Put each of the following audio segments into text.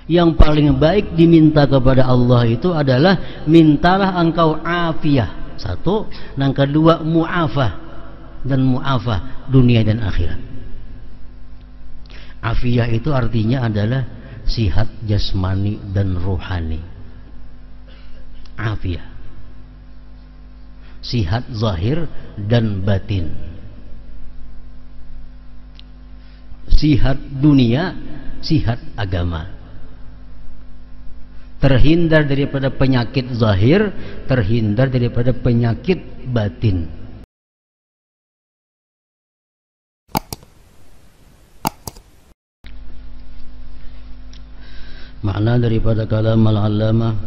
Yang paling baik diminta kepada Allah itu adalah mintalah engkau afiyah. Satu, yang kedua mu'afah, dan mu'afah dunia dan akhirat. Afiyah itu artinya adalah sihat jasmani dan rohani. Afiyah, sihat zahir dan batin. Sihat dunia, sihat agama. Terhindar daripada penyakit zahir, terhindar daripada penyakit batin. Makna daripada kalam al-allamah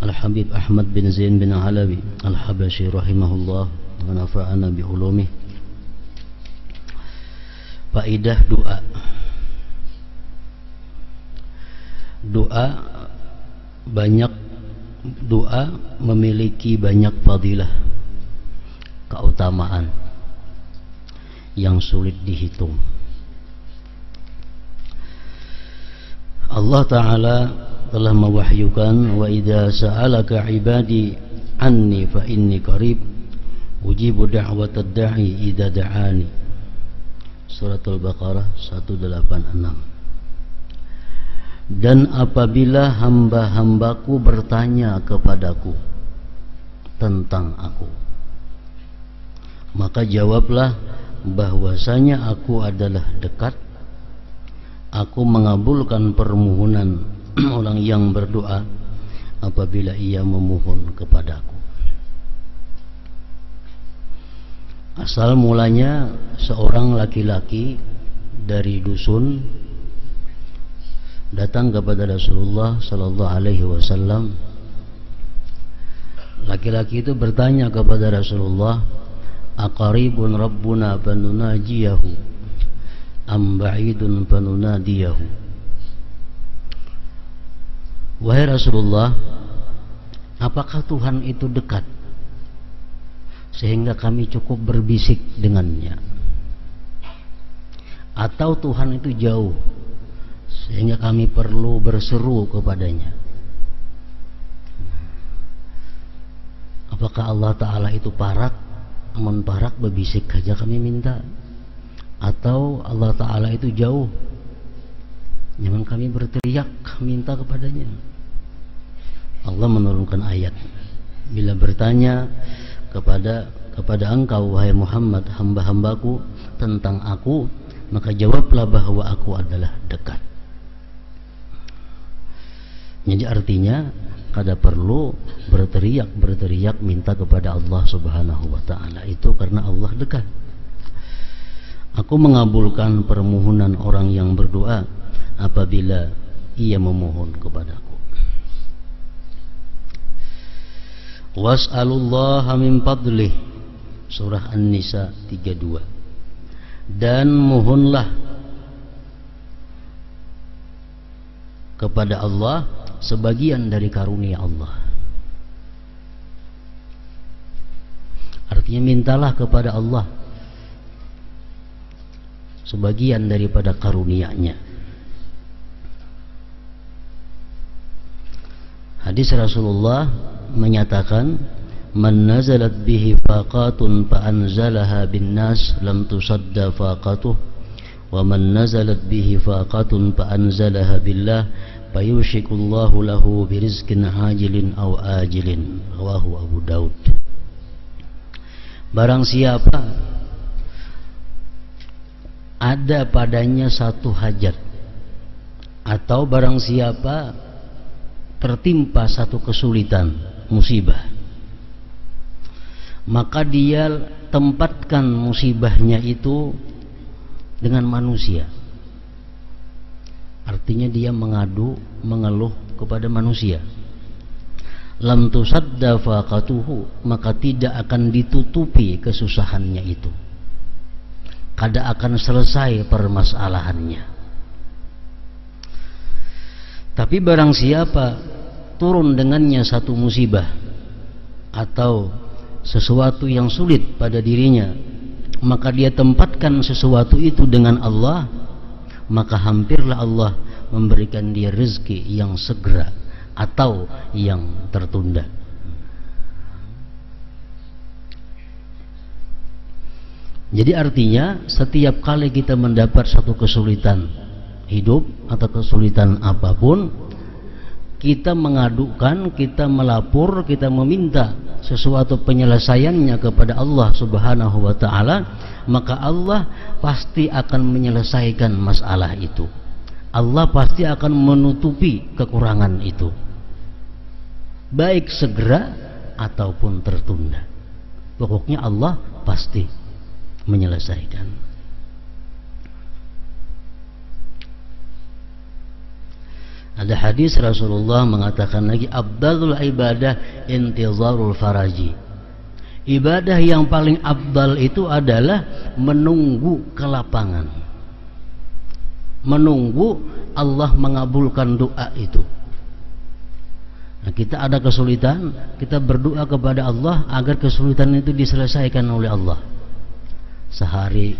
Al-Habib Ahmad bin Zain bin Alawi Al-Habashi rahimahullah wa nafa'ana bi ulumih. Faedah doa. Doa banyak, doa memiliki banyak fadilah, keutamaan yang sulit dihitung. Allah Ta'ala telah mewahyukan, wa idza sa'alaka ibadi anni fa inni qarib ujibu da'watad da'i idza da'ani. Surat Al-Baqarah 186. Dan apabila hamba-hambaku bertanya kepadaku tentang aku, maka jawablah bahwasanya aku adalah dekat. Aku mengabulkan permohonan orang yang berdoa apabila ia memohon kepadaku. Asal mulanya seorang laki-laki dari dusun datang kepada Rasulullah sallallahu alaihi wasallam. Laki-laki itu bertanya kepada Rasulullah, aqaribun rabbuna fanunajiyahu am ba'idun fanunadiyahu. Wahai Rasulullah, apakah Tuhan itu dekat sehingga kami cukup berbisik dengannya, atau Tuhan itu jauh sehingga kami perlu berseru kepadanya? Apakah Allah Ta'ala itu parak, amun parak berbisik saja kami minta, atau Allah Ta'ala itu jauh jangan kami berteriak minta kepadanya? Allah menurunkan ayat, bila bertanya kepada engkau wahai Muhammad hamba-hambaku tentang aku, maka jawablah bahwa aku adalah dekat. Jadi artinya kada perlu berteriak minta kepada Allah Subhanahu wa Ta'ala, itu karena Allah dekat. Aku mengabulkan permohonan orang yang berdoa apabila ia memohon kepadaku. Was'alullaha min fadlih, surah An-Nisa 32. Dan mohonlah kepada Allah sebagian dari karunia Allah. Artinya mintalah kepada Allah sebagian daripada karunia-Nya. Hadis Rasulullah menyatakan, man nazalat bihi faqatun fa anzalaha bin nas lam tusadda faqatuh, wa man nazalat bihi faqatun fa anzalaha billah fayushikullahu lahu birizqin ajilin aw ajilin. Rawahu Abu Daud. Barang siapa ada padanya satu hajat, atau barang siapa tertimpa satu kesulitan, musibah, maka dia tempatkan musibahnya itu dengan manusia. Artinya dia mengadu, mengeluh kepada manusia. Lam tusadda faqatuhu, maka tidak akan ditutupi kesusahannya itu, kada akan selesai permasalahannya. Tapi barang siapa turun dengannya satu musibah atau sesuatu yang sulit pada dirinya, maka dia tempatkan sesuatu itu dengan Allah, maka hampirlah Allah memberikan dia rezeki yang segera atau yang tertunda. Jadi artinya setiap kali kita mendapat satu kesulitan hidup atau kesulitan apapun, kita mengadukan, kita melapor, kita meminta sesuatu penyelesaiannya kepada Allah Subhanahu wa ta'ala, maka Allah pasti akan menyelesaikan masalah itu. Allah pasti akan menutupi kekurangan itu, baik segera ataupun tertunda. Pokoknya Allah pasti menyelesaikan. Ada hadis Rasulullah mengatakan lagi, afdalul ibadah intizarul faraji. Ibadah yang paling afdal itu adalah menunggu kelapangan, menunggu Allah mengabulkan doa itu. Nah, kita ada kesulitan, kita berdoa kepada Allah agar kesulitan itu diselesaikan oleh Allah. Sehari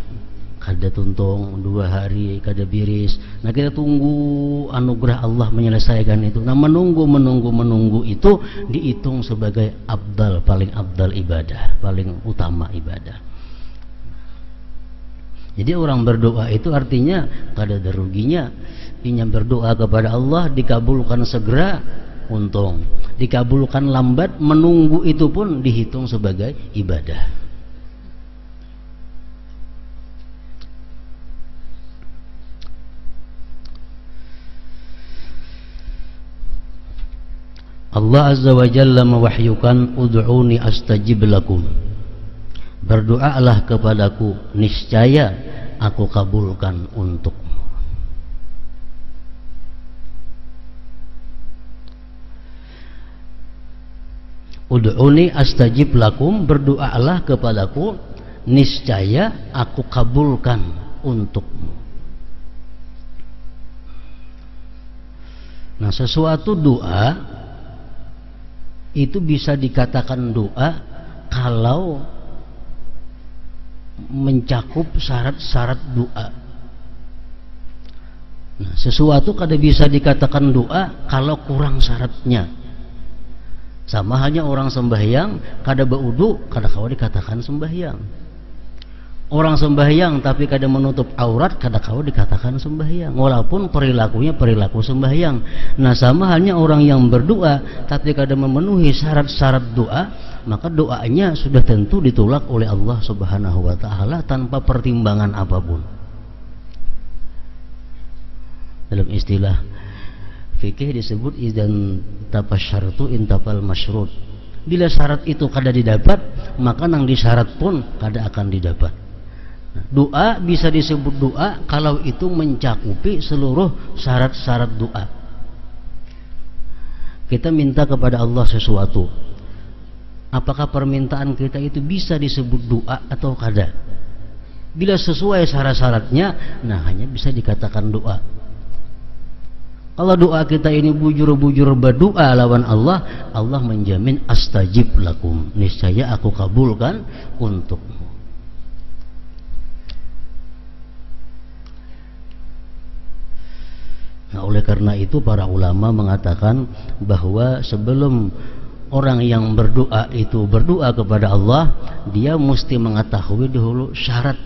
kada tuntung, 2 hari kada biris. Nah, kita tunggu anugerah Allah menyelesaikan itu. Nah, menunggu itu dihitung sebagai afdal, paling afdal ibadah, paling utama ibadah. Jadi orang berdoa itu artinya kada ada ruginya. Dia berdoa kepada Allah dikabulkan segera, untung. Dikabulkan lambat, menunggu itu pun dihitung sebagai ibadah. Allah Azza wa Jalla mewahyukan, ud'uni astajib lakum. Berdoalah kepadaku, niscaya aku kabulkan untukmu. Ud'uni astajib lakum, berdoalah kepadaku, niscaya aku kabulkan untukmu. Nah, sesuatu doa itu bisa dikatakan doa kalau mencakup syarat-syarat doa. Nah, sesuatu kada bisa dikatakan doa kalau kurang syaratnya. Sama halnya orang sembahyang kada baudu, kada kawa dikatakan sembahyang. Orang sembahyang tapi kada menutup aurat, kada kawa dikatakan sembahyang, walaupun perilakunya perilaku sembahyang. Nah, sama halnya orang yang berdoa tapi kada memenuhi syarat-syarat doa, maka doanya sudah tentu ditolak oleh Allah Subhanahu wa ta'ala tanpa pertimbangan apapun. Dalam istilah fikih disebut idzan tapasyartu intafal masyrut. Bila syarat itu kada didapat, maka nang disyarat pun kada akan didapat. Doa bisa disebut doa kalau itu mencakupi seluruh syarat-syarat doa. Kita minta kepada Allah sesuatu, apakah permintaan kita itu bisa disebut doa atau kada? Bila sesuai syarat-syaratnya, nah hanya bisa dikatakan doa. Kalau doa kita ini bujur-bujur berdoa lawan Allah, Allah menjamin astajib lakum, niscaya aku kabulkan untukmu. Nah, oleh karena itu para ulama mengatakan bahwa sebelum orang yang berdoa itu berdoa kepada Allah, dia mesti mengetahui dahulu syarat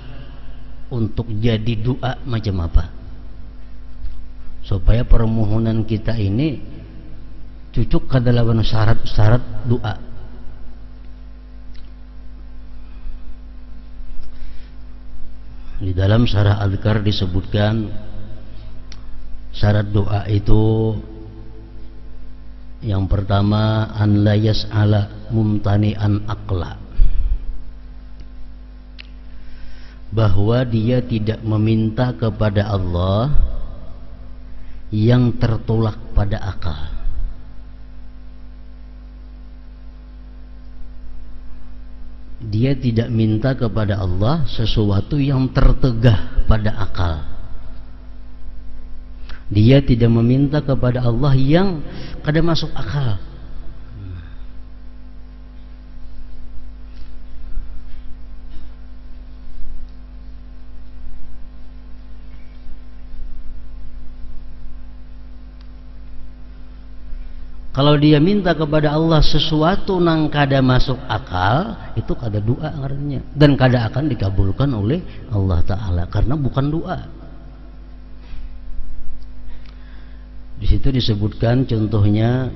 untuk jadi doa macam apa, supaya permohonan kita ini cucuk ke dalam syarat-syarat doa. Di dalam syarah Al-Adhkar disebutkan syarat doa itu yang pertama, an la yas'ala mumtani'an aqla, bahwa dia tidak meminta kepada Allah yang tertolak pada akal. Dia tidak minta kepada Allah sesuatu yang tertegah pada akal. Dia tidak meminta kepada Allah yang kada masuk akal. Kalau dia minta kepada Allah sesuatu nang kada masuk akal, itu kada doa ngarannya, dan kada akan dikabulkan oleh Allah Ta'ala karena bukan doa. Di situ disebutkan contohnya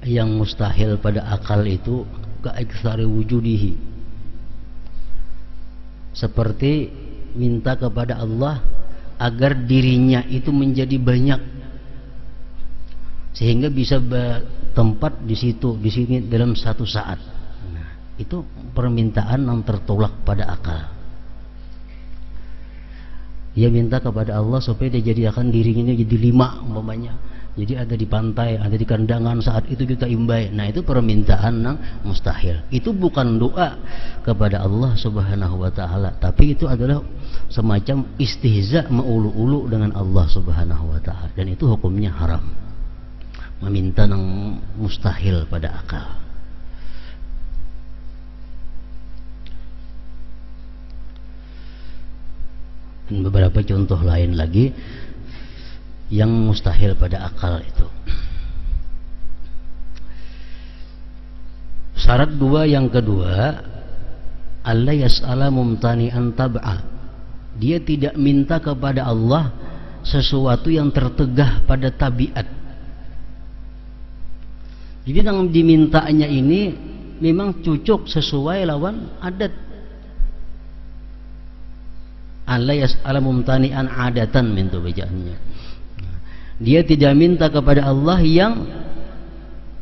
yang mustahil pada akal itu ka'iktsari wujudihi, seperti minta kepada Allah agar dirinya itu menjadi banyak sehingga bisa bertempat di situ, di sini dalam satu saat. Nah, itu permintaan yang tertolak pada akal. Dia minta kepada Allah supaya dia jadikan dirinya jadi 5 umpamanya. Jadi ada di pantai, ada di kandangan, saat itu kita imbai. Nah, itu permintaan yang mustahil. Itu bukan doa kepada Allah Subhanahu wa Ta'ala, tapi itu adalah semacam istihza, meulu-ulu dengan Allah Subhanahu wa Ta'ala, dan itu hukumnya haram. Meminta yang mustahil pada akal. Dan beberapa contoh lain lagi yang mustahil pada akal itu. Syarat 2 yang kedua, alla yas'ala mumtani'an tab'a. Dia tidak minta kepada Allah sesuatu yang tertegah pada tabiat. Jadi yang dimintanya ini memang cocok sesuai lawan adat. Alla yas'ala mumtani'an adatan mintu bacaannya. Dia tidak minta kepada Allah yang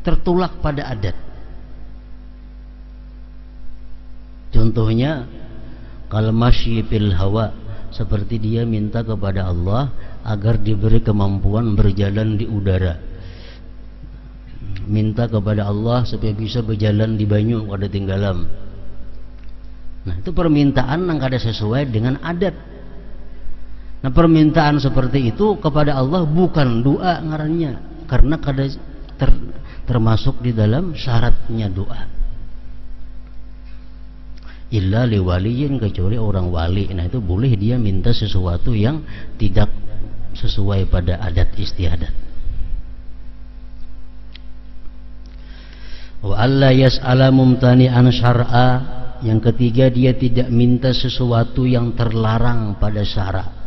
tertolak pada adat. Contohnya kalau masyi fil hawa, seperti dia minta kepada Allah agar diberi kemampuan berjalan di udara. Minta kepada Allah supaya bisa berjalan di banyu kada tinggalam. Nah, itu permintaan yang kada sesuai dengan adat. Nah, permintaan seperti itu kepada Allah bukan doa ngarannya, karena kada termasuk di dalam syaratnya doa. Illa liwaliyin, kecuali orang wali. Nah, itu boleh dia minta sesuatu yang tidak sesuai pada adat istiadat. Wa alla yas'ala mumtani'an syar'a. Yang ketiga, dia tidak minta sesuatu yang terlarang pada syara'.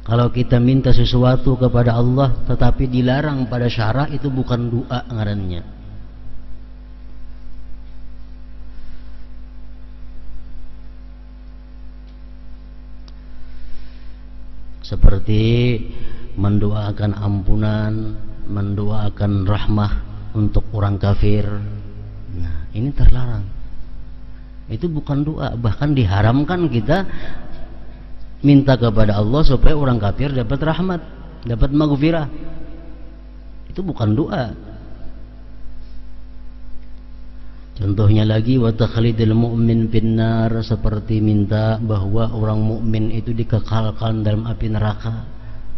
Kalau kita minta sesuatu kepada Allah tetapi dilarang pada syara', itu bukan doa ngarannya. Seperti mendoakan ampunan, mendoakan rahmah untuk orang kafir. Nah, ini terlarang. Itu bukan doa, bahkan diharamkan kita minta kepada Allah supaya orang kafir dapat rahmat, dapat maghfirah. Itu bukan doa. Contohnya lagi, wa takhlidul mu'min finnar, seperti minta bahwa orang mukmin itu dikekalkan dalam api neraka.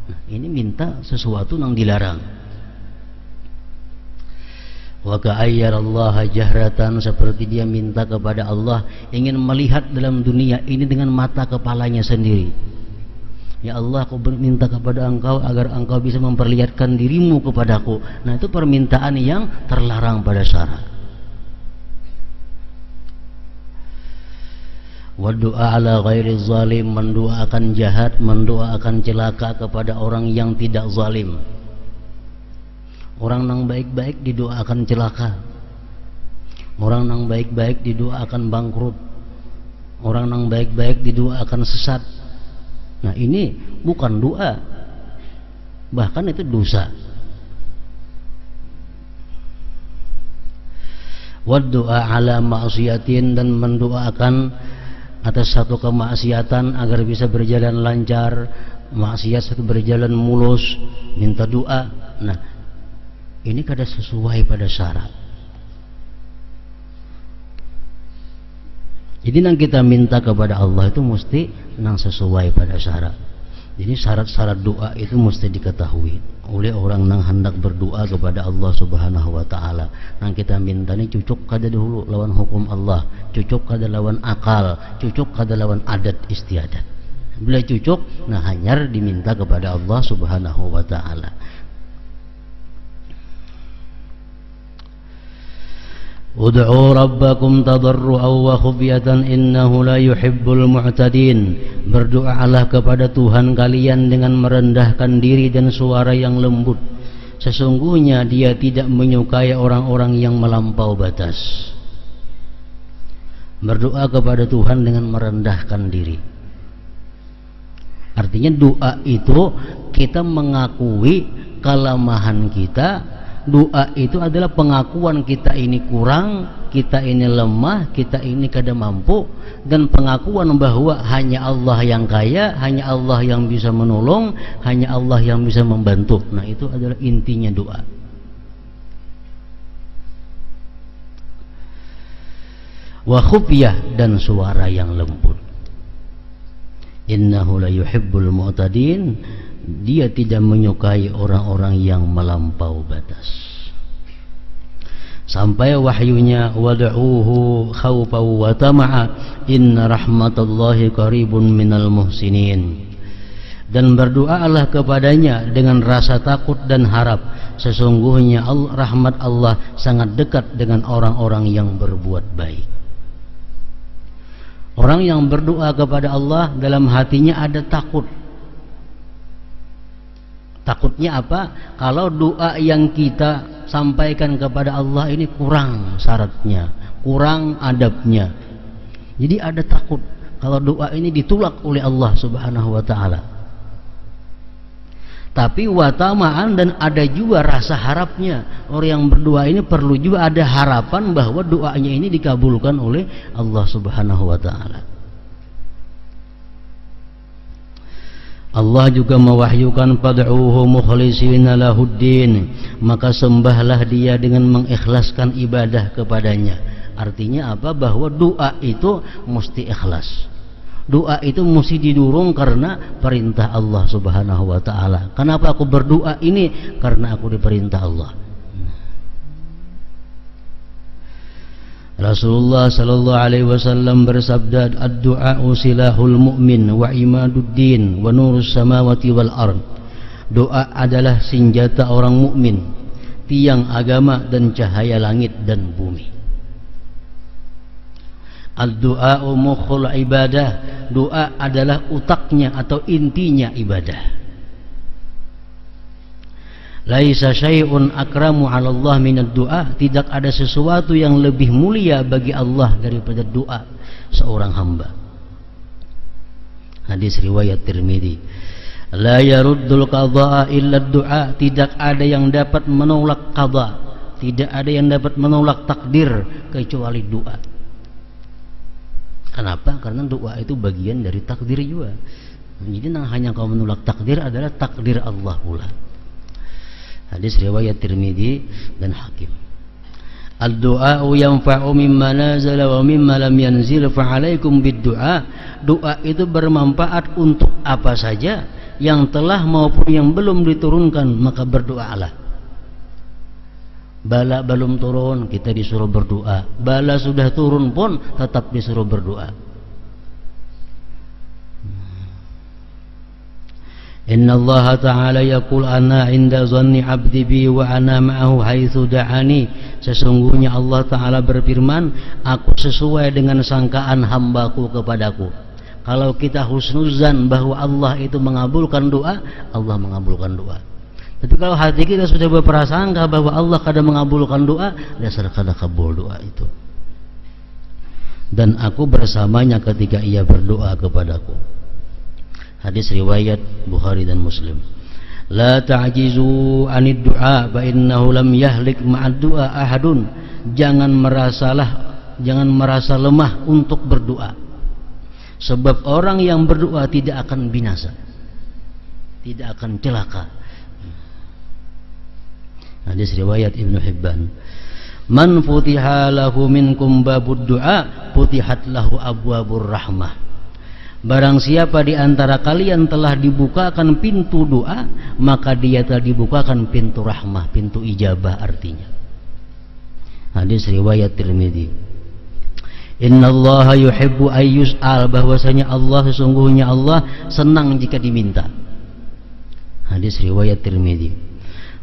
Nah, ini minta sesuatu yang dilarang. Wa ka'ayyarallaha jahratan, seperti dia minta kepada Allah ingin melihat dalam dunia ini dengan mata kepalanya sendiri. Ya Allah, aku minta kepada engkau agar engkau bisa memperlihatkan dirimu kepadaku. Nah, itu permintaan yang terlarang pada syara'. Wa du'a ala ghairi zalim, mendoakan jahat, mendoakan celaka kepada orang yang tidak zalim. Orang yang baik-baik didoakan celaka, orang yang baik-baik didoakan bangkrut, orang yang baik-baik didoakan sesat. Nah, ini bukan doa, bahkan itu dosa. Wa du'a ala ma'siyatin, dan mendoakan atas satu kemaksiatan agar bisa berjalan lancar, maksiat satu berjalan mulus, minta doa. Nah, ini kada sesuai pada syarat. Jadi yang kita minta kepada Allah itu mesti yang sesuai pada syarat. Jadi syarat-syarat doa itu mesti diketahui oleh orang yang hendak berdoa kepada Allah Subhanahu wa Ta'ala. Yang kita minta ini cocok kada dahulu lawan hukum Allah, cocok kada lawan akal, cocok kada lawan adat istiadat. Bila cucuk, nah hanyar diminta kepada Allah Subhanahu wa taala. Ud'u rabbakum tadarru'an wa khufyatan innahu la yuhibbul mu'tadin. Berdoalah kepada Tuhan kalian dengan merendahkan diri dan suara yang lembut. Sesungguhnya Dia tidak menyukai orang-orang yang melampau batas. Berdoa kepada Tuhan dengan merendahkan diri. Artinya doa itu kita mengakui kelemahan kita. Doa itu adalah pengakuan kita ini kurang, kita ini lemah, kita ini kada mampu, dan pengakuan bahwa hanya Allah yang kaya, hanya Allah yang bisa menolong, hanya Allah yang bisa membantu. Nah, itu adalah intinya doa. Wa khufyah, dan suara yang lembut. Innahu la yuhibbul mu'tadin. Dia tidak menyukai orang-orang yang melampau batas. Sampai wahyunya wad'uhu khawfan wa tama'a inna rahmatallahi qaribun minal muhsinin. Dan berdoalah kepadanya dengan rasa takut dan harap. Sesungguhnya rahmat Allah sangat dekat dengan orang-orang yang berbuat baik. Orang yang berdoa kepada Allah dalam hatinya ada takut. Takutnya apa? Kalau doa yang kita sampaikan kepada Allah ini kurang syaratnya, kurang adabnya. Jadi ada takut kalau doa ini ditolak oleh Allah Subhanahu wa taala. Tapi watamaan, dan ada juga rasa harapnya. Orang yang berdoa ini perlu juga ada harapan bahwa doanya ini dikabulkan oleh Allah Subhanahu wa taala. Allah juga mewahyukan fad'uhu mukhlishina lahuddin, maka sembahlah Dia dengan mengikhlaskan ibadah kepadanya. Artinya apa? Bahwa doa itu mesti ikhlas. Doa itu mesti didorong karena perintah Allah Subhanahu wa taala. Kenapa aku berdoa ini? Karena aku diperintah Allah. Rasulullah sallallahu alaihi wasallam bersabda, ad-du'a'u silahul mu'min wa imaduddin wa nurus samawati wal ard. Doa adalah senjata orang mukmin, tiang agama dan cahaya langit dan bumi. Ad-du'a'u mukhul ibadah. Doa adalah utaknya atau intinya ibadah. Laisa syai'un akramu 'ala Allah minad du'a. Tidak ada sesuatu yang lebih mulia bagi Allah daripada doa seorang hamba. Hadis riwayat Tirmidzi. La yaruddul qadha'a illa du'a. Tidak ada yang dapat menolak qadha, tidak ada yang dapat menolak takdir kecuali doa. Kenapa? Karena doa itu bagian dari takdir juga. Jadi hanya kau menolak takdir adalah takdir Allah pula. Hadis riwayat Tirmidzi dan Hakim. Ad-du'a'u yanfa'u mimma nazala wa mimma lam yanzil fa'alaikum bid-du'a. Doa itu bermanfaat untuk apa saja, yang telah maupun yang belum diturunkan, maka berdoalah. Bala belum turun, kita disuruh berdoa. Bala sudah turun pun tetap disuruh berdoa. Inna Allah Ta'ala yaqul ana inda zanni abdi bi wa ana ma'ahu haitsu da'ani. Sesungguhnya Allah Ta'ala berfirman, aku sesuai dengan sangkaan hambaku kepadaku. Kalau kita husnuzan bahwa Allah itu mengabulkan doa, Allah mengabulkan doa. Tapi kalau hati kita sudah berprasangka bahwa Allah kadang mengabulkan doa, dasar kada kabul doa itu. Dan aku bersamanya ketika ia berdoa kepadaku. Hadis riwayat Bukhari dan Muslim. La ta'jizu 'anid du'a fa innahu lam yahlik ma'ad du'a ahadun. Jangan merasa lemah untuk berdoa. Sebab orang yang berdoa tidak akan binasa, tidak akan celaka. Hadis riwayat Ibnu Hibban. Man futiha lahu minkum babud du'a futihat lahu abwabur rahmah. Barang siapa di antara kalian telah dibukakan pintu doa, maka dia telah dibukakan pintu rahmah, pintu ijabah artinya. Hadis riwayat Tirmidzi. Innallaha yuhibbu ayyus'al, bahwasanya Allah, sesungguhnya Allah senang jika diminta. Hadis riwayat Tirmidzi.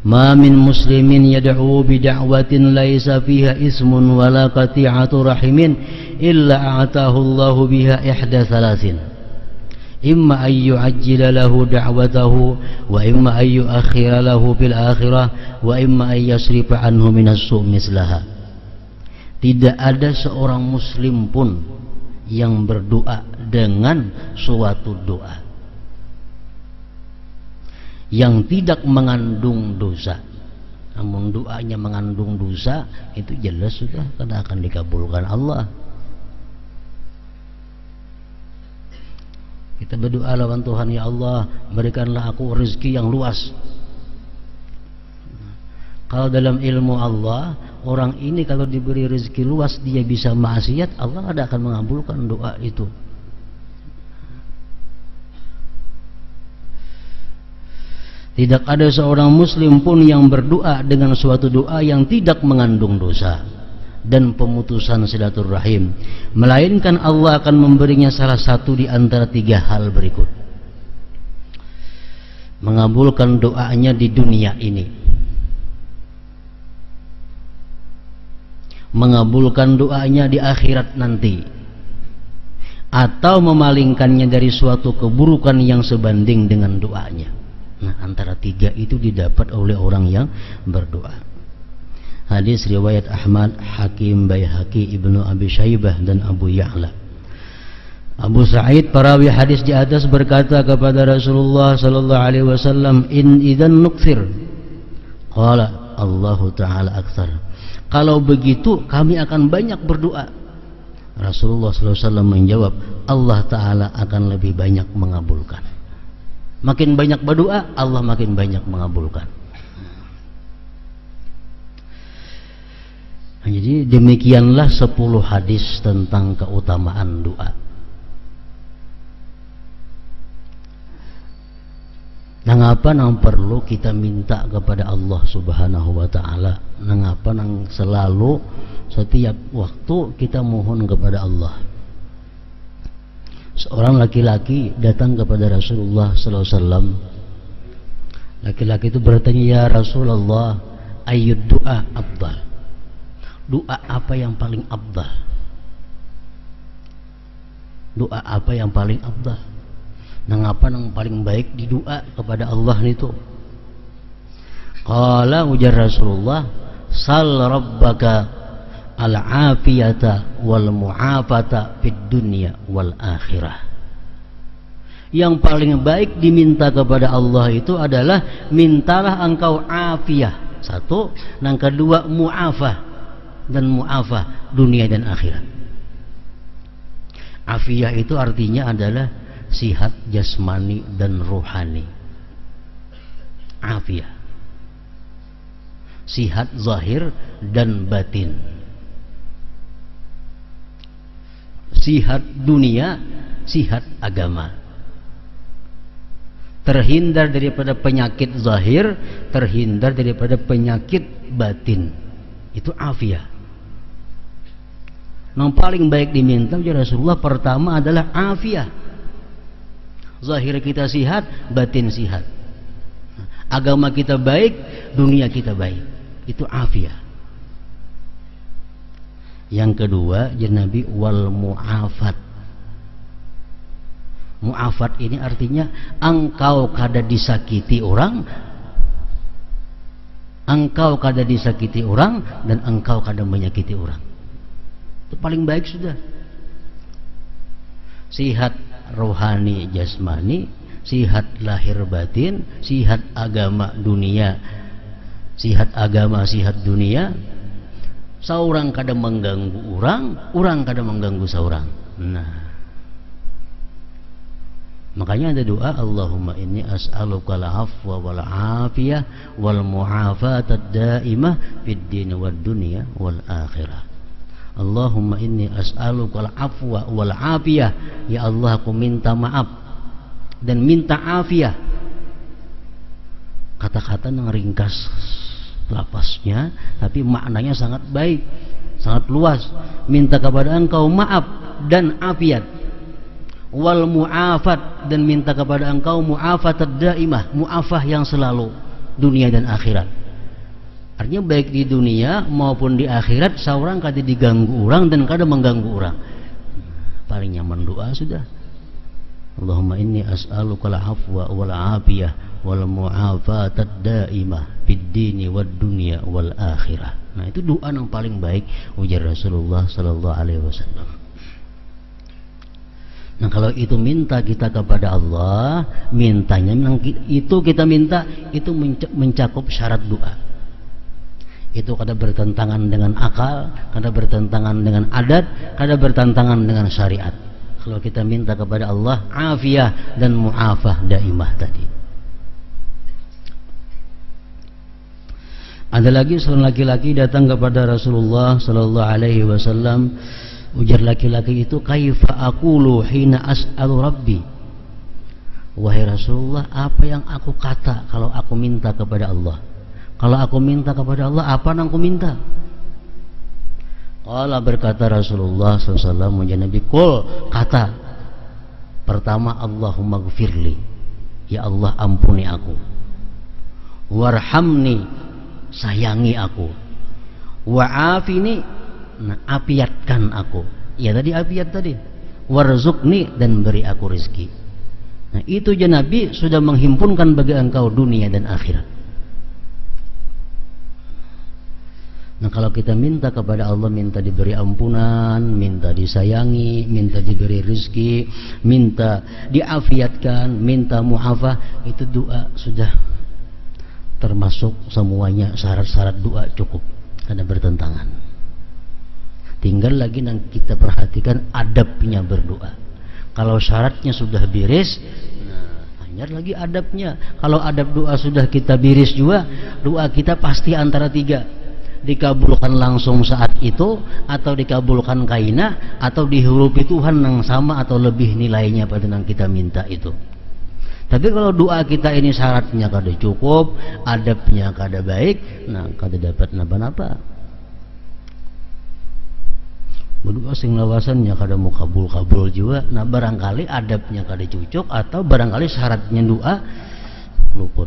Ma min muslimin yad'u bi da'watin laisa fiha ismun wala qati'atu rahimin illa a'tahu Allahu biha ihda thalathin. Imma an yu'ajjila lahu da'watahu wa imma an yu'akhkhira lahu fil akhirah wa imma an yasrifa anhu minas su' mislaha. Tidak ada seorang muslim pun yang berdoa dengan suatu doa yang tidak mengandung dosa. Namun doanya mengandung dosa, itu jelas sudah karena akan dikabulkan Allah. Kita berdoa lawan Tuhan, ya Allah, berikanlah aku rezeki yang luas. Kalau dalam ilmu Allah, orang ini kalau diberi rezeki luas dia bisa maksiat, Allah tidak akan mengabulkan doa itu. Tidak ada seorang muslim pun yang berdoa dengan suatu doa yang tidak mengandung dosa dan pemutusan silaturahim, melainkan Allah akan memberinya salah satu di antara tiga hal berikut. Mengabulkan doanya di dunia ini, mengabulkan doanya di akhirat nanti, atau memalingkannya dari suatu keburukan yang sebanding dengan doanya. Nah, antara tiga itu didapat oleh orang yang berdoa. Hadis riwayat Ahmad, Hakim, Baihaqi, Ibnu Abi Syaibah dan Abu Ya'la. Abu Sa'id perawi hadis di atas berkata kepada Rasulullah sallallahu alaihi wasallam, "In idzan nukthir." Qala Allahu taala aktsar. Kalau begitu kami akan banyak berdoa. Rasulullah sallallahu alaihi wasallam menjawab, Allah taala akan lebih banyak mengabulkan. Makin banyak berdoa, Allah makin banyak mengabulkan. Jadi demikianlah 10 hadis tentang keutamaan doa. Nangapa nang perlu kita minta kepada Allah Subhanahu wa taala? Nangapa nang selalu setiap waktu kita mohon kepada Allah? Seorang laki-laki datang kepada Rasulullah sallallahu alaihi wasallam. Laki-laki itu bertanya, "Ya Rasulullah, ayyud du'a afdal?" Doa apa yang paling afdal? Doa apa yang paling afdal? Nangapa nang paling baik di doa kepada Allah itu? Qala, ujar Rasulullah, "Sal rabbaka al-afiyata wal mu'afata fid dunya wal akhirah." Yang paling baik diminta kepada Allah itu adalah mintalah engkau afiyah. Satu, yang kedua mu'afah, dan mu'afah dunia dan akhirat. Afiyah itu artinya adalah sihat jasmani dan rohani. Afiyah, sihat zahir dan batin. Sihat dunia, sihat agama. Terhindar daripada penyakit zahir, terhindar daripada penyakit batin. Itu afiyah. Yang paling baik diminta oleh Rasulullah pertama adalah afiyah. Zahir kita sihat, batin sihat. Agama kita baik, dunia kita baik. Itu afiyah. Yang kedua, ya Nabi, wal mu'afat. Mu'afat ini artinya engkau kada disakiti orang, engkau kada disakiti orang, dan engkau kada menyakiti orang. Itu paling baik sudah. Sihat rohani jasmani, sihat lahir batin, sihat agama dunia, sihat agama sihat dunia. Seorang kadang mengganggu orang kadang mengganggu seorang. Nah, makanya ada doa, Allahumma inni as'aluka al-afwa wal afiyah wal mu'afata ad-daimah fid din wad dunya wal akhirah. Allahumma inni as'aluka al-afwa wal afiyah. Ya Allah, aku minta maaf dan minta afiyah. Kata-kata yang ringkas lapasnya, tapi maknanya sangat baik. sangat luas. Minta kepada engkau maaf dan afiat. Wal mu'afat, dan minta kepada engkau mu'afatad daimah, mu'afah yang selalu, dunia dan akhirat. Artinya baik di dunia maupun di akhirat seorang kada diganggu orang dan kada mengganggu orang. Paling nyaman doa sudah. Allahumma inni as'aluka al-afwa wal afiyah wal mu'afatad daimah fid dini wad dunya wal akhirah. Nah, itu doa yang paling baik ujar Rasulullah sallallahu alaihi wasallam. Nah, kalau itu minta kita kepada Allah, mintanya itu kita minta itu mencakup syarat doa. Itu kada bertentangan dengan akal, kada bertentangan dengan adat, kada bertentangan dengan syariat. Kalau kita minta kepada Allah afiyah dan mu'afah daimah tadi. Ada lagi seorang laki-laki datang kepada Rasulullah sallallahu alaihi wasallam. Ujar laki-laki itu, kaifa aqulu hina as'alu rabbi. Wahai Rasulullah, apa yang aku kata kalau aku minta kepada Allah? Kalau aku minta kepada Allah, apa yang aku minta? Qala, berkata Rasulullah SAW, Nabi, kul, kata pertama, Allahumma gfirli, ya Allah ampuni aku, warhamni, sayangi aku, wa'afini, nah, apiatkan aku. Ya tadi apiat tadi. Warzuqni, dan beri aku rezeki. Nah, itu je Nabi sudah menghimpunkan bagi engkau dunia dan akhirat. Nah, kalau kita minta kepada Allah, minta diberi ampunan, minta disayangi, minta diberi rezeki, minta diafiatkan, minta mu'afah, itu doa sudah termasuk semuanya. Syarat-syarat doa cukup, karena bertentangan. Tinggal lagi yang kita perhatikan adabnya berdoa. Kalau syaratnya sudah beres, nah, hanya lagi adabnya. Kalau adab doa sudah kita beres juga, doa kita pasti antara tiga, dikabulkan langsung saat itu, atau dikabulkan kaina, atau dihurufi Tuhan yang sama atau lebih nilainya pada yang kita minta itu. Tapi kalau doa kita ini syaratnya kada cukup, adabnya kada baik, nah kada dapat napa-napa. Berdoa sing lawasannya kada mau kabul-kabul juga. Nah, barangkali adabnya kada cucuk, atau barangkali syaratnya doa luput.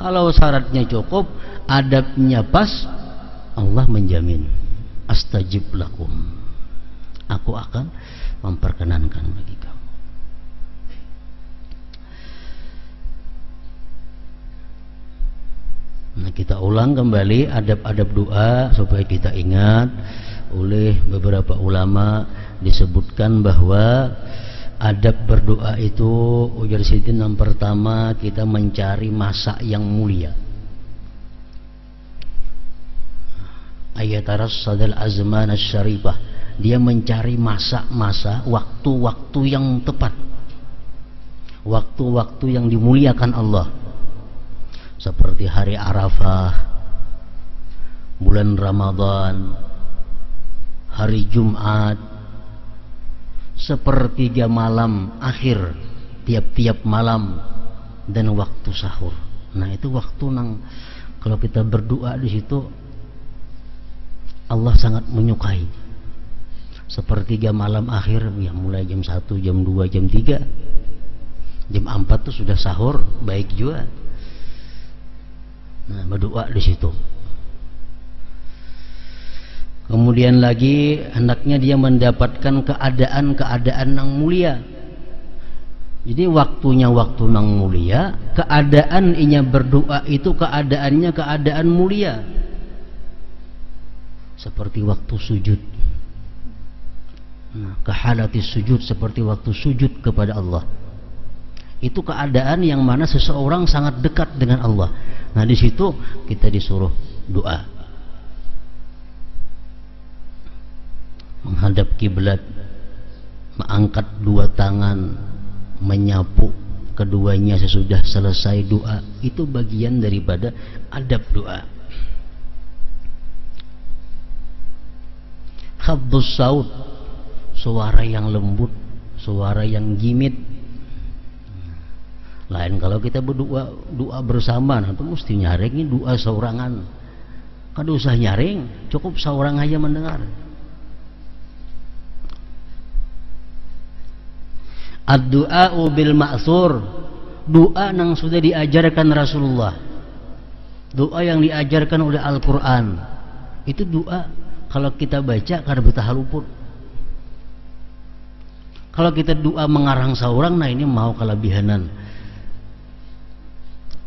Kalau syaratnya cukup, adabnya pas, Allah menjamin, astajib lakum, aku akan memperkenankan bagi kamu. Nah, kita ulang kembali adab-adab doa supaya kita ingat. Oleh beberapa ulama disebutkan bahwa adab berdoa itu, ujar Sayyidina, yang pertama kita mencari masa yang mulia. Ayataras sadal azman asy-syarifah, dia mencari masa-masa, waktu-waktu yang tepat, waktu-waktu yang dimuliakan Allah, seperti hari Arafah, bulan Ramadan, hari Jumat, sepertiga malam akhir tiap-tiap malam, dan waktu sahur. Nah, itu waktu nang kalau kita berdoa di situ Allah sangat menyukai. Sepertiga malam akhir, ya mulai jam 1, jam 2, jam 3, jam 4 tuh sudah sahur, baik juga. Nah, berdoa di situ. Kemudian lagi hendaknya dia mendapatkan keadaan-keadaan yang mulia. Jadi waktunya waktu yang mulia, keadaan inya berdoa itu keadaannya keadaan mulia. Seperti waktu sujud. Nah, kehalati sujud, seperti waktu sujud kepada Allah. Itu keadaan yang mana seseorang sangat dekat dengan Allah. Nah, di situ kita disuruh doa. Menghadap kiblat, mengangkat dua tangan, menyapu keduanya sesudah selesai doa, itu bagian daripada adab doa. Khabdus saut, suara yang lembut, suara yang gimit. Lain kalau kita berdoa doa bersama, nah itu mesti nyaring doa seorangan. kada usah nyaring, cukup seorang aja mendengar. Ad-du'a'u bil ma'thur, doa yang sudah diajarkan Rasulullah, doa yang diajarkan oleh Al-Quran. Itu doa kalau kita baca kada betah luput. Kalau kita doa mengarang seorang, nah ini mau kelebihanan.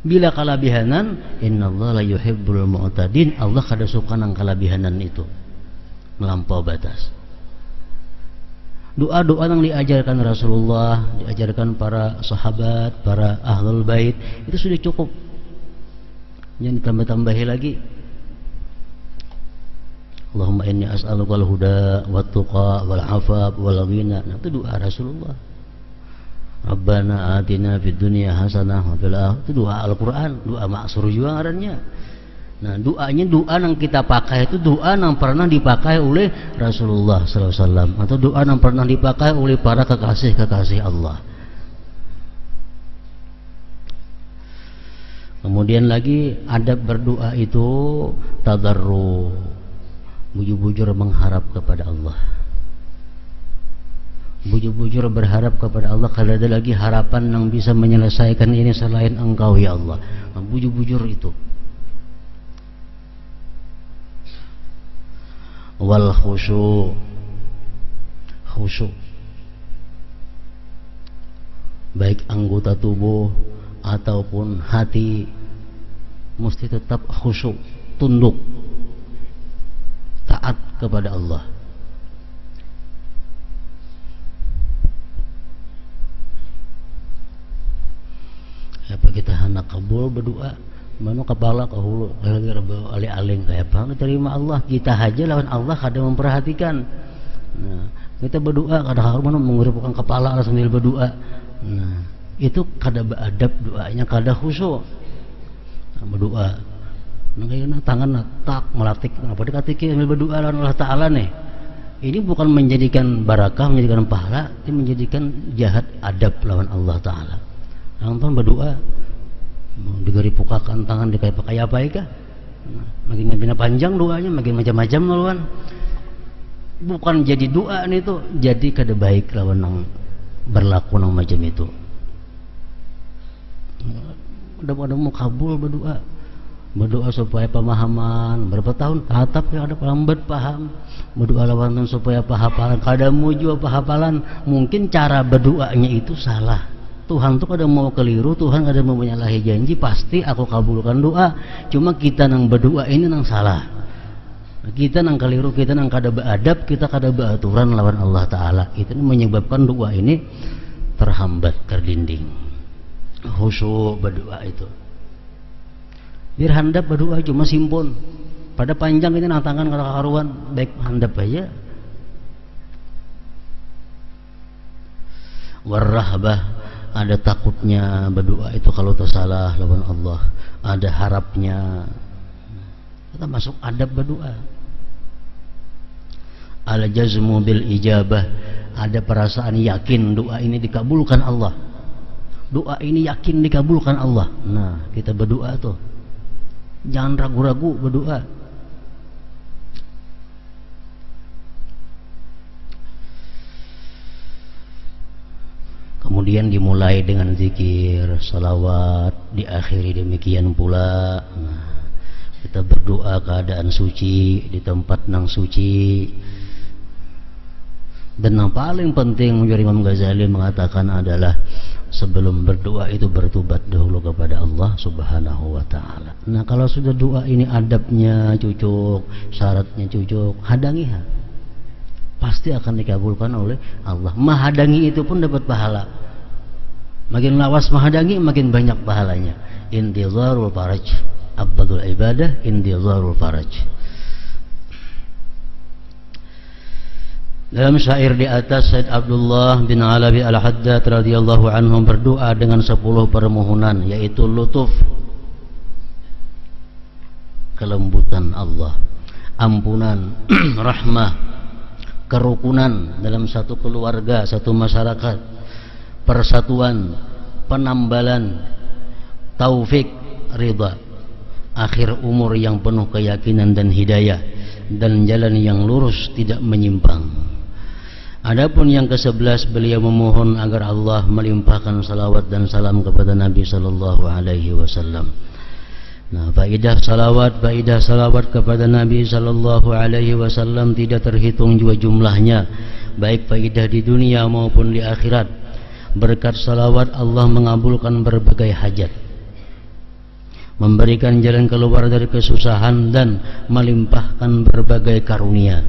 Bila kelebihanan, innallaha la yuhibbul mu'tadin, Allah kada suka nang kelebihanan itu, melampau batas. Doa-doa yang diajarkan Rasulullah, diajarkan para sahabat, para ahlul bait, itu sudah cukup. Jangan ditambah-tambahi lagi. Allahumma inni as'alukal huda wat tuqa wal afaf wal ghina. Nah, itu doa Rasulullah. Rabbana atina fid dunya hasanah wa fil akhirati, itu doa Al-Qur'an, doa maksur juga ngarannya. Nah, doanya doa yang kita pakai itu doa yang pernah dipakai oleh Rasulullah SAW, atau doa yang pernah dipakai oleh para kekasih-kekasih Allah. Kemudian lagi adab berdoa itu tadarru, bujur-bujur mengharap kepada Allah, bujur-bujur berharap kepada Allah. Kalau ada lagi harapan yang bisa menyelesaikan ini selain Engkau ya Allah, nah, bujur-bujur itu. Wal khusyuk, khusyuk baik anggota tubuh ataupun hati mesti tetap khusyuk, tunduk, taat kepada Allah. Apa kita hendak kabul berdoa, mana kepala ke hulu, alih-alih kayak apa terima Allah, kita aja lawan Allah kada memperhatikan. Nah, kita berdoa kada harus mana mengurupkan kepala sambil berdoa. Nah, itu kada beradab doanya, kada khusyuk. Nah, berdoa nah, tangan tak melatik apa dikatiki sambil berdoa lawan Allah Ta'ala nih. Ini bukan menjadikan barakah, menjadikan pahala, ini menjadikan jahat adab lawan Allah Ta'ala. Nonton berdoa digari pukakan tangan dikayak pakai apa ya kah? Nah, makin bina panjang doanya, makin macam-macam lawan. Bukan jadi doa nih itu, jadi kada baik lawan nang berlaku nang macam itu. Udah mau kabul berdoa, berdoa supaya pemahaman berapa tahun tatap ya ada lambat paham, berdoa lawan supaya pahapalan kada muju pahapalan. Mungkin cara berdoanya itu salah. Tuhan tuh kada mau keliru, Tuhan kada mau menyalahi janji, pasti aku kabulkan doa. Cuma kita nang berdoa ini nang salah, kita nang keliru, kita nang kada beradab, kita kada beraturan lawan Allah Ta'ala. Itu menyebabkan doa ini terhambat, terdinding. Khusyuk berdoa itu, biar handap berdoa cuma simpun, pada panjang ini nang tangan kada karuan, baik handap aja. Warrahbah, ada takutnya berdoa itu kalau tersalah lawan Allah, ada harapnya. Kita masuk adab berdoa. Al jazmu bil ijabah, ada perasaan yakin doa ini dikabulkan Allah, doa ini yakin dikabulkan Allah. Nah, kita berdoa tuh jangan ragu-ragu berdoa. Kemudian dimulai dengan zikir, salawat, diakhiri demikian pula. Nah, kita berdoa keadaan suci, di tempat nang suci. Dan yang paling penting, Imam Ghazali mengatakan adalah sebelum berdoa itu bertobat dahulu kepada Allah Subhanahu wa Ta'ala. Nah, kalau sudah doa ini adabnya cucuk, syaratnya cucuk, hadangi pasti akan dikabulkan oleh Allah. Mahadangi itu pun dapat pahala. Makin lawas mahadangi, makin banyak pahalanya. Intizarul faraj, abdul ibadah intizarul faraj. Dalam syair di atas, Said Abdullah bin Alawi Al-Haddad radhiyallahu anhu berdoa dengan 10 permohonan, yaitu lutuf, kelembutan Allah, ampunan, rahmah, kerukunan dalam satu keluarga, satu masyarakat, persatuan, penambalan, taufik, ridha. akhir umur yang penuh keyakinan dan hidayah, dan jalan yang lurus tidak menyimpang. Adapun yang ke-11, beliau memohon agar Allah melimpahkan salawat dan salam kepada Nabi sallallahu alaihi wasallam. Nah, faidah salawat kepada Nabi sallallahu alaihi wasallam tidak terhitung juga jumlahnya, baik faidah di dunia maupun di akhirat. Berkat salawat Allah mengabulkan berbagai hajat, memberikan jalan keluar dari kesusahan, dan melimpahkan berbagai karunia.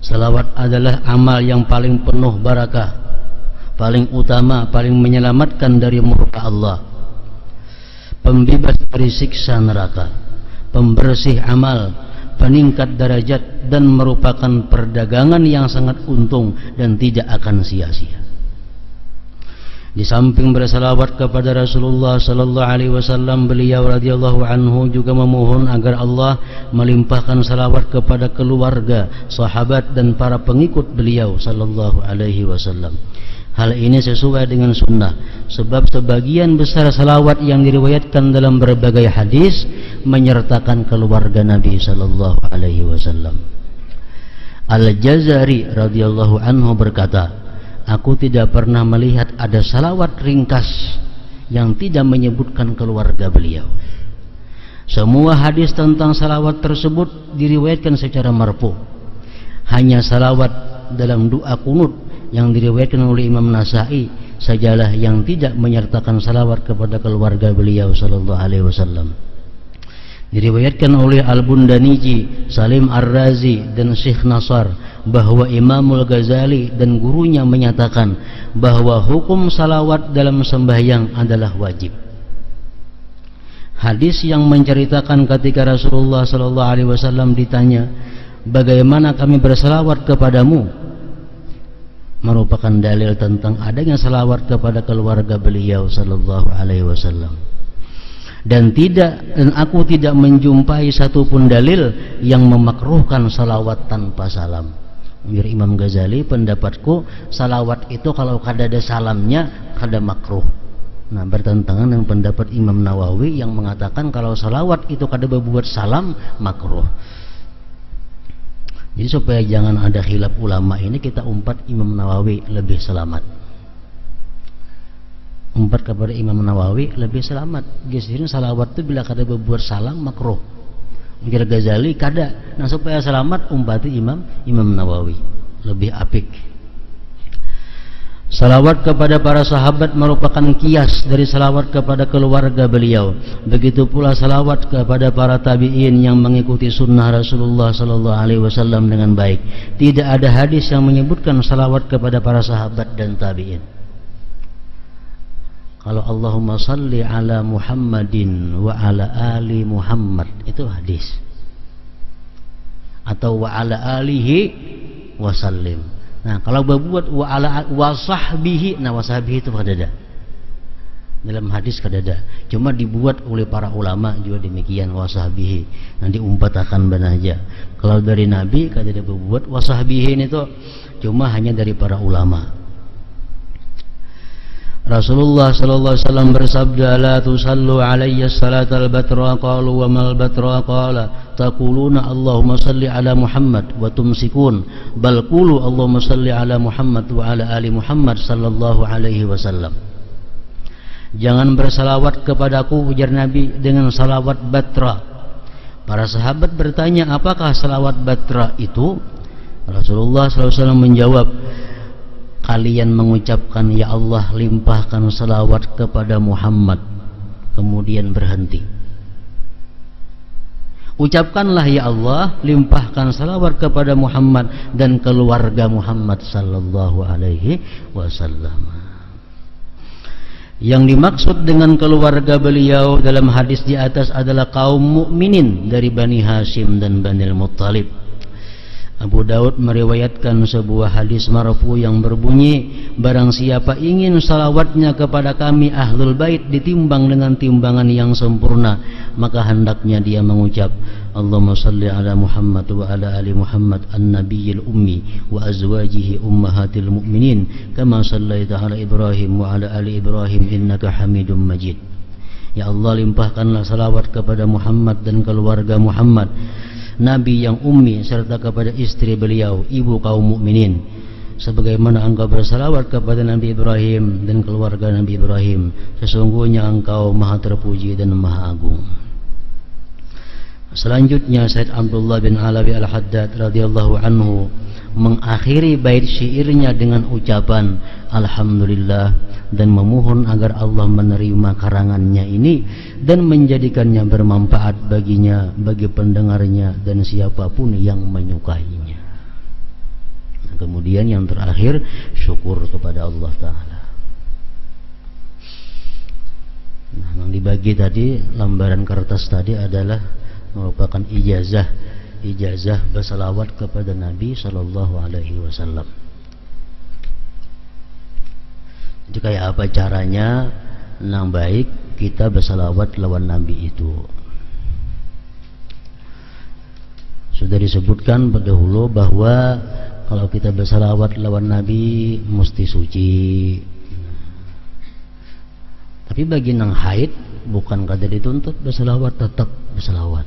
Salawat adalah amal yang paling penuh barakah, paling utama, paling menyelamatkan dari murka Allah, pembebas dari siksa neraka, pembersih amal, peningkat derajat, dan merupakan perdagangan yang sangat untung dan tidak akan sia-sia. Di samping bersalawat kepada Rasulullah sallallahu alaihi wasallam, beliau radhiyallahu anhu juga memohon agar Allah melimpahkan salawat kepada keluarga, sahabat, dan para pengikut beliau sallallahu alaihi wasallam. Hal ini sesuai dengan sunnah, sebab sebagian besar salawat yang diriwayatkan dalam berbagai hadis menyertakan keluarga Nabi sallallahu alaihi wasallam. Al-Jazari radhiyallahu anhu berkata, aku tidak pernah melihat ada salawat ringkas yang tidak menyebutkan keluarga beliau. Semua hadis tentang salawat tersebut diriwayatkan secara marfu. Hanya salawat dalam doa kunut yang diriwayatkan oleh Imam Nasa'i sajalah yang tidak menyertakan salawat kepada keluarga beliau sallallahu alaihi wasallam. Diriwayatkan oleh Al-Bundaniji, Salim Ar-Razi, dan Syekh Nasar bahwa Imamul Ghazali dan gurunya menyatakan bahwa hukum salawat dalam sembahyang adalah wajib. Hadis yang menceritakan ketika Rasulullah sallallahu alaihi wasallam ditanya, bagaimana kami bersalawat kepadamu, merupakan dalil tentang adanya salawat kepada keluarga beliau sallallahu alaihi wasallam. Dan aku tidak menjumpai satupun dalil yang memakruhkan salawat tanpa salam. Menurut Imam Ghazali, pendapatku salawat itu kalau kada ada salamnya kada makruh. Nah, bertentangan dengan pendapat Imam Nawawi yang mengatakan kalau salawat itu kada berbuat salam makruh. Jadi supaya jangan ada khilaf ulama ini, kita umpat Imam Nawawi lebih selamat. Umpat kepada Imam Nawawi lebih selamat. Gesirnya salawat itu bila kada berbuat salam makruh. Mikir Ghazali kada. Nah, supaya selamat umpati Imam Nawawi lebih apik. Salawat kepada para sahabat merupakan kias dari salawat kepada keluarga beliau. Begitu pula salawat kepada para tabi'in yang mengikuti sunnah Rasulullah sallallahu alaihi wasallam dengan baik. Tidak ada hadis yang menyebutkan salawat kepada para sahabat dan tabi'in. Kalau Allahumma salli ala Muhammadin wa ala ali Muhammad, itu hadis. Atau wa ala alihi wa sallim. Nah, kalau berbuat wa ala wa sahbihi, nah wa sahbihi itu kada ada. Dalam hadis kada ada. Cuma dibuat oleh para ulama juga demikian wa sahbihi. Nanti umpatakan banaja. Kalau dari Nabi kada ada berbuat wa sahbihi itu cuma hanya dari para ulama. Rasulullah sallallahu alaihi wasallam bersabda, la tusallu alayya salatal batra, qalu wa mal batra, qala taquluna Allahumma salli ala Muhammad wa tumsikun, bal qulu Allahumma salli ala Muhammad wa ala ali Muhammad sallallahu alaihi wasallam. Jangan bersalawat kepadaku, ujar Nabi, dengan salawat batra. Para sahabat bertanya, apakah salawat batra itu? Rasulullah sallallahu alaihi wasallam menjawab, kalian mengucapkan ya Allah limpahkan salawat kepada Muhammad, kemudian berhenti. Ucapkanlah ya Allah limpahkan salawat kepada Muhammad dan keluarga Muhammad sallallahu alaihi wasallam. Yang dimaksud dengan keluarga beliau dalam hadis di atas adalah kaum mukminin dari Bani Hashim dan Bani Muttalib. Abu Daud meriwayatkan sebuah hadis marfu yang berbunyi, barang siapa ingin salawatnya kepada kami ahlul bait ditimbang dengan timbangan yang sempurna, maka hendaknya dia mengucap Allahumma salli ala Muhammad wa ala ali Muhammad an-nabiyil ummi wa azwajihi ummahatil mu'minin kama sallaita ala Ibrahim wa ala ali Ibrahim innaka Hamidum Majid. Ya Allah, limpahkanlah salawat kepada Muhammad dan keluarga Muhammad, Nabi yang ummi, serta kepada istri beliau, ibu kaum mukminin, sebagaimana Engkau bersalawat kepada Nabi Ibrahim dan keluarga Nabi Ibrahim. Sesungguhnya Engkau maha terpuji dan maha agung. Selanjutnya Said Abdullah bin Alawi Al-Haddad radhiyallahu anhu mengakhiri bait syairnya dengan ucapan alhamdulillah, dan memohon agar Allah menerima karangannya ini dan menjadikannya bermanfaat baginya, bagi pendengarnya, dan siapapun yang menyukainya. Nah, kemudian yang terakhir, syukur kepada Allah Ta'ala. Nah, yang dibagi tadi, lembaran kertas tadi adalah merupakan ijazah bersalawat kepada Nabi Sallallahu Alaihi Wasallam. Jadi kayak apa caranya? Yang baik kita bersalawat lawan Nabi itu. Sudah disebutkan dahulu bahwa kalau kita bersalawat lawan Nabi mesti suci. Tapi bagi nang haid bukan kada dituntut bersalawat, tetap bersalawat.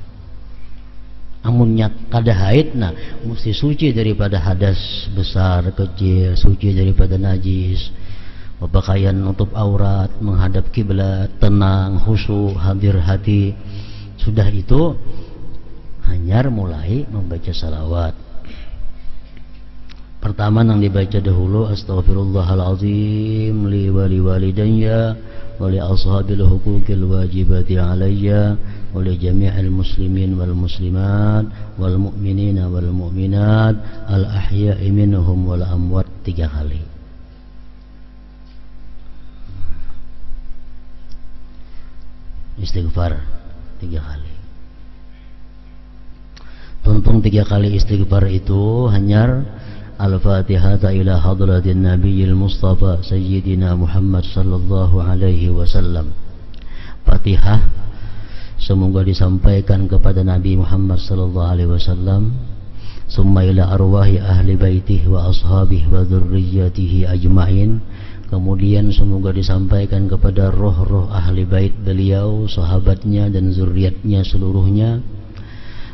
Amunnya kada haid, nah mesti suci daripada hadas besar kecil, suci daripada najis, berpakaian nutup aurat, menghadap kiblat, tenang, khusyuk, hadir hati. Sudah itu hanyar mulai membaca salawat. Pertama yang dibaca dahulu, astaghfirullahalazim li wa li walidayya wa li ashabil huquqil wajibati alayya wa li jami'il muslimin wal muslimat wal mu'minina wal mu'minat al ahya'i minhum wal amwat, 3 kali. Istighfar 3 kali. Tuntung 3 kali istighfar itu hanyar Al-Fatihah ila hadratin Nabiyil Mustafa Sayyidina Muhammad sallallahu alaihi wasallam. Fatihah semoga disampaikan kepada Nabi Muhammad sallallahu alaihi wasallam. Summa ila arwahi ahli baitih wa ashabihi wa dzurriyyatihi ajma'in. Kemudian semoga disampaikan kepada roh-roh ahli bait beliau, sahabatnya dan zuriatnya seluruhnya.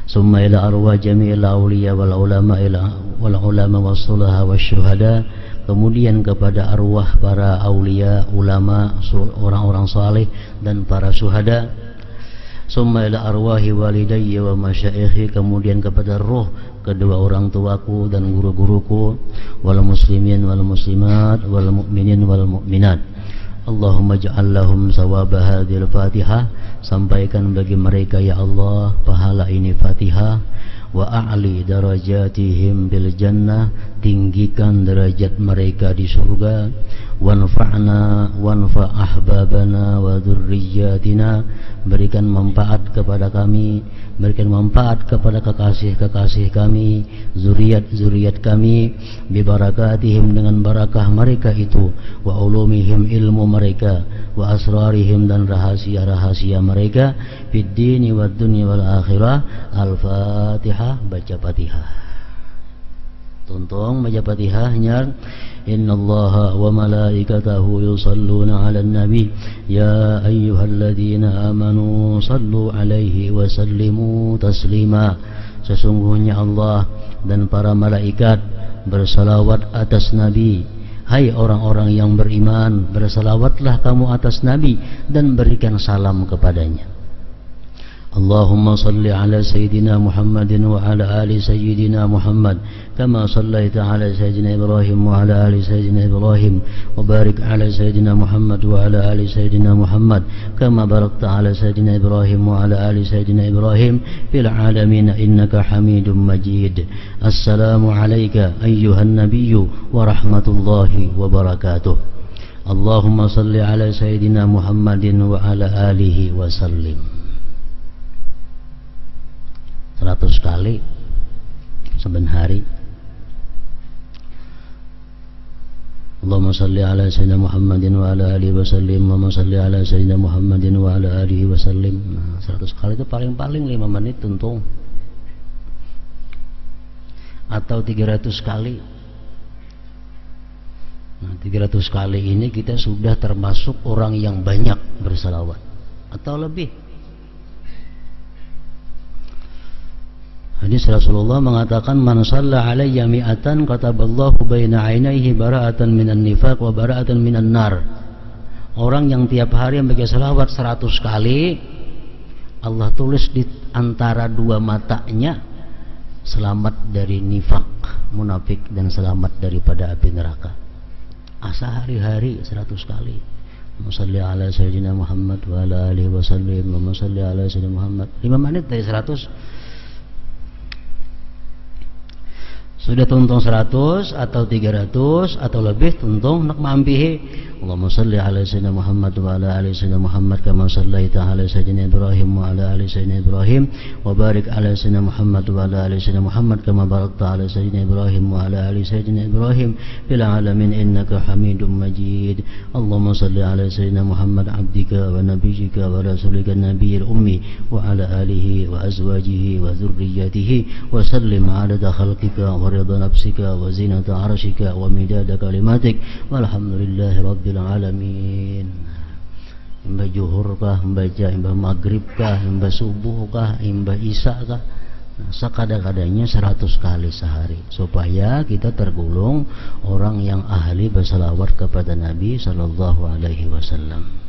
Summa ila arwah jami'il awliya wal ulama wassulaha wasyuhada. Kemudian kepada arwah para aulia, ulama, orang-orang saleh dan para syuhada. Summa ila arwahi walidayya wa masyaikhi. Kemudian kepada roh kedua orang tuaku dan guru-guruku, wal muslimin wal muslimat wal mu'minin wal mu'minat. Allahumma ja'al lahum sawaba hadhil Fatihah. Sampaikan bagi mereka ya Allah pahala ini Fatihah. Wa a'li darajatihim bil jannah. Tinggikan derajat mereka di surga. Wanfa'na wanfa' ahbabana wa dzurriyyatina. Berikan manfaat kepada kami, berikan manfaat kepada kekasih-kekasih kami, zuriat-zuriat kami, bibarakatihim, dengan barakah mereka itu, wa ulumihim, ilmu mereka, wa asrarihim, dan rahasia-rahasia mereka, fid dini wad dunya wal akhirah. Al-Fatihah. Baca Fatihah. Tuntung baca Fatihah nyar. Innallaha wa malaikatahu yusalluna 'alan nabi ya ayyuhalladzina amanu sallu 'alaihi wa sallimu taslima. Sesungguhnya Allah dan para malaikat bersalawat atas Nabi. Hai orang-orang yang beriman, bersalawatlah kamu atas Nabi dan berikan salam kepadanya. Allahumma salli ala Sayyidina Muhammadin wa ala ali Sayyidina Muhammad kama sallaita ala Sayyidina Ibrahim wa ala ali Sayyidina Ibrahim wa barik ala Sayyidina Muhammad wa ala ali Sayyidina Muhammad kama barakta ala Sayyidina Ibrahim wa ala ali Sayyidina Ibrahim fil alamin innaka Hamidum Majid. Assalamu alayka ayyuhan nabiyyu wa rahmatullahi wa barakatuh. Allahumma salli ala Sayyidina Muhammadin wa ala alihi wa sallim. 100 kali saben hari. Allahumma salli ala Sayyidina Muhammadin wa ala alihi wa sallim. Allahumma salli ala Sayyidina Muhammadin wa ala alihi wa sallim. Nah, 100 kali itu paling-paling 5 menit tuntung. Atau 300 kali. Nah, 300 kali ini kita sudah termasuk orang yang banyak bersalawat. atau lebih. Hadis Rasulullah mengatakan, man shalla alayya mi'atan kataballahu baina 'ainaihi bara'atan minan nifaq wa bara'atan minan nar. Orang yang tiap hari membaca selawat 100 kali, Allah tulis di antara dua matanya selamat dari nifak, munafik, dan selamat daripada api neraka. Asa hari-hari 100 kali. Shalli ala sayyidina Muhammad wa ala alihi wa sallim. Shalli ala sayyidina Muhammad. 5 menit dari 100. Sudah tuntung 100 atau 300 atau lebih, tuntung nak mampihi. Allahumma salli ala sayyidina Muhammad wa ala ali sayyidina Muhammad kama sallaita ala sayyidina Ibrahim wa ala ali sayyidina Ibrahim wa barik ala sayyidina Muhammad wa ala ali sayyidina Muhammad kama barakta ala sayyidina Ibrahim wa ala ali sayyidina Ibrahim fil alamin innaka Hamidum Majid. Allahumma salli ala sayyidina Muhammad abdika wa nabiyyika wa rasulika nabiyil ummi wa ala alihi wa azwajihi wa dhurriyyatihi wa sallim adada khalqika wa rida nafsika wa zinata arshika wa midada kalimatik walhamdulillahi rabbil alamin. Imbah juhur kah, membaca imbah maghrib kah, imbah subuh kah, imbah isya kah, sekadang-kadangnya 100 kali sehari, supaya kita tergolong orang yang ahli berselawat kepada Nabi sallallahu alaihi wasallam.